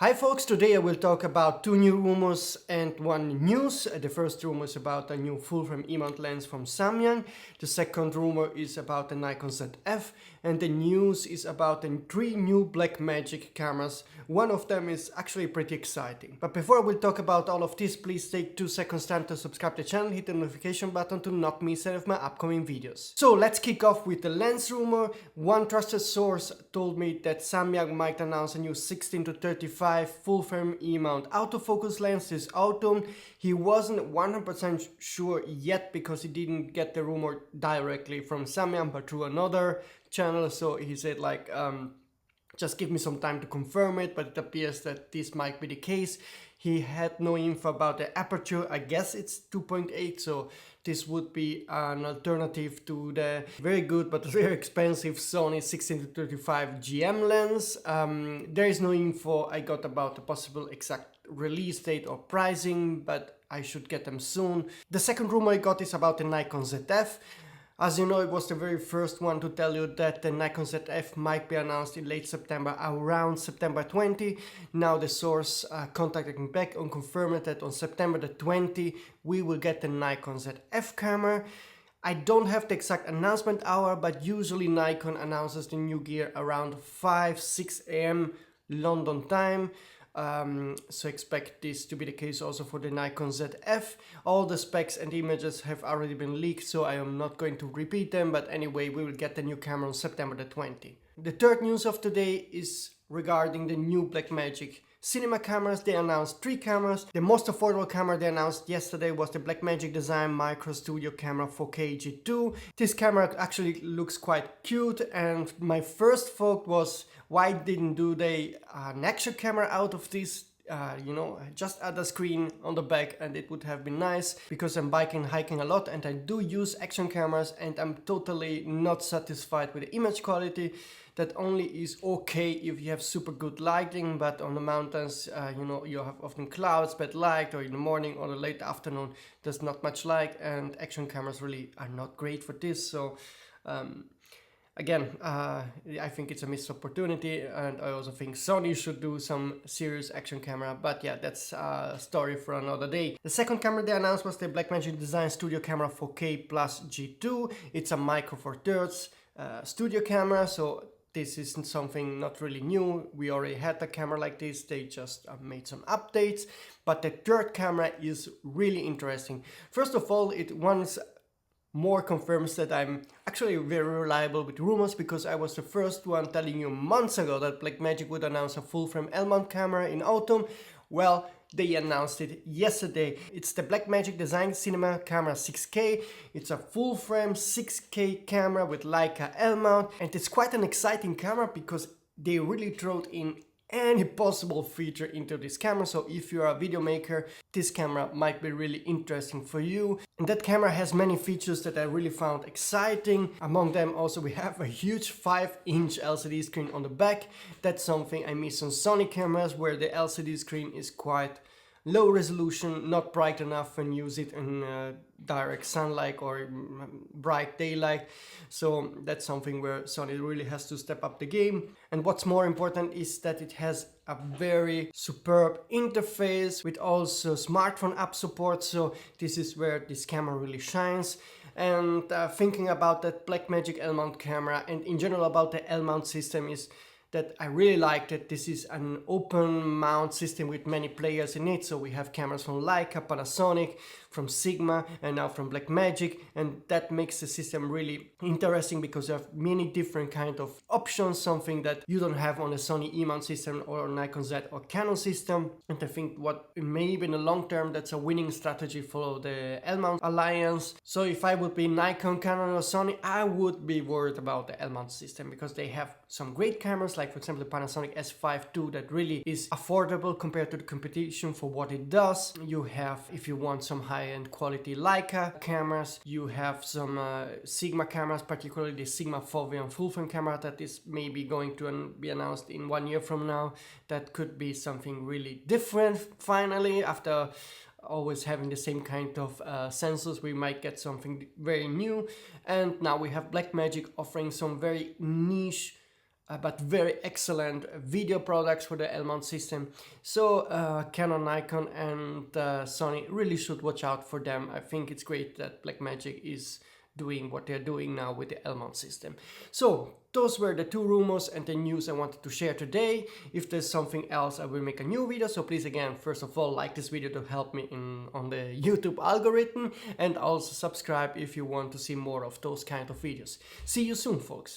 Hi folks, today I will talk about two new rumors and one news. The first rumor is about a new full frame E-mount lens from Samyang. The second rumor is about the Nikon ZF, and the news is about the three new Blackmagic cameras. One of them is actually pretty exciting. But before I will talk about all of this, please take 2 seconds time to subscribe to the channel, hit the notification button to not miss any of my upcoming videos. So let's kick off with the lens rumor. One trusted source told me that Samyang might announce a new 16 to 35 full frame E-mount autofocus lens this autumn. He wasn't 100% sure yet because he didn't get the rumor directly from Samyang but through another channel, so he said like just give me some time to confirm it, but it appears that this might be the case. He had no info about the aperture. I guess it's 2.8, so this would be an alternative to the very good but very expensive Sony 16-35 GM lens. There is no info I got about the possible exact release date or pricing, but I should get them soon. The second rumor I got is about the Nikon ZF. As you know, it was the very first one to tell you that the Nikon ZF might be announced in late September, around September 20. Now the source contacted me back and confirmed that on September the 20 we will get the Nikon ZF camera. I don't have the exact announcement hour, but usually Nikon announces the new gear around 5-6 AM London time. So expect this to be the case also for the Nikon ZF. All the specs and images have already been leaked, so I am not going to repeat them, but anyway, we will get the new camera on September the 20. The third news of today is regarding the new Blackmagic Cinema cameras. They announced 3 cameras. The most affordable camera they announced yesterday was the Blackmagic Design Micro Studio Camera 4K G2. This camera actually looks quite cute, and my first thought was, why didn't they an action camera out of this? Just add a screen on the back and it would have been nice, because I'm biking and hiking a lot and I do use action cameras and I'm totally not satisfied with the image quality. That only is okay if you have super good lighting, but on the mountains, you have often clouds, bad light, or in the morning or the late afternoon, there's not much light, and action cameras really are not great for this. So again, I think it's a missed opportunity, and I also think Sony should do some serious action camera, but yeah, that's a story for another day. The second camera they announced was the Blackmagic Design Studio Camera 4K Plus G2. It's a Micro Four Thirds studio camera, so this isn't something not really new. We already had a camera like this, they just made some updates. But the third camera is really interesting. First of all, it once more confirms that I'm actually very reliable with rumors, because I was the first one telling you months ago that Blackmagic would announce a full frame L-mount camera in autumn. Well, they announced it yesterday. It's the Blackmagic Design Cinema Camera 6K. It's a full frame 6K camera with Leica L-mount, and it's quite an exciting camera because they really throw in any possible feature into this camera. So if you're a video maker, this camera might be really interesting for you. And that camera has many features that I really found exciting. Among them also we have a huge 5-inch LCD screen on the back. That's something I miss on Sony cameras, where the LCD screen is quite low resolution, not bright enough when you use it in direct sunlight or bright daylight. So that's something where Sony really has to step up the game. And what's more important is that it has a very superb interface with also smartphone app support. So this is where this camera really shines. And thinking about that Blackmagic L-mount camera and in general about the L-mount system is that I really like that this is an open mount system with many players in it. So we have cameras from Leica, Panasonic, from Sigma, and now from Blackmagic, and that makes the system really interesting because you have many different kind of options, something that you don't have on a Sony E-mount system or Nikon Z or Canon system. And I think what maybe in the long term that's a winning strategy for the L-mount alliance. So if I would be Nikon, Canon or Sony, I would be worried about the L-mount system, because they have some great cameras, like for example the Panasonic S5 II, that really is affordable compared to the competition for what it does. You have, if you want some high-end quality Leica cameras, you have some Sigma cameras, particularly the Sigma FulL Frame camera that is maybe going to be announced in 1 year from now. That could be something really different finally. After always having the same kind of sensors, we might get something very new. And now we have Blackmagic offering some very niche but very excellent video products for the L-mount system. So Canon, Nikon and Sony really should watch out for them. I think it's great that Blackmagic is doing what they're doing now with the L-mount system. So those were the two rumors and the news I wanted to share today. If there's something else, I will make a new video. So please, again, first of all, like this video to help me on the YouTube algorithm, and also subscribe if you want to see more of those kind of videos. See you soon, folks.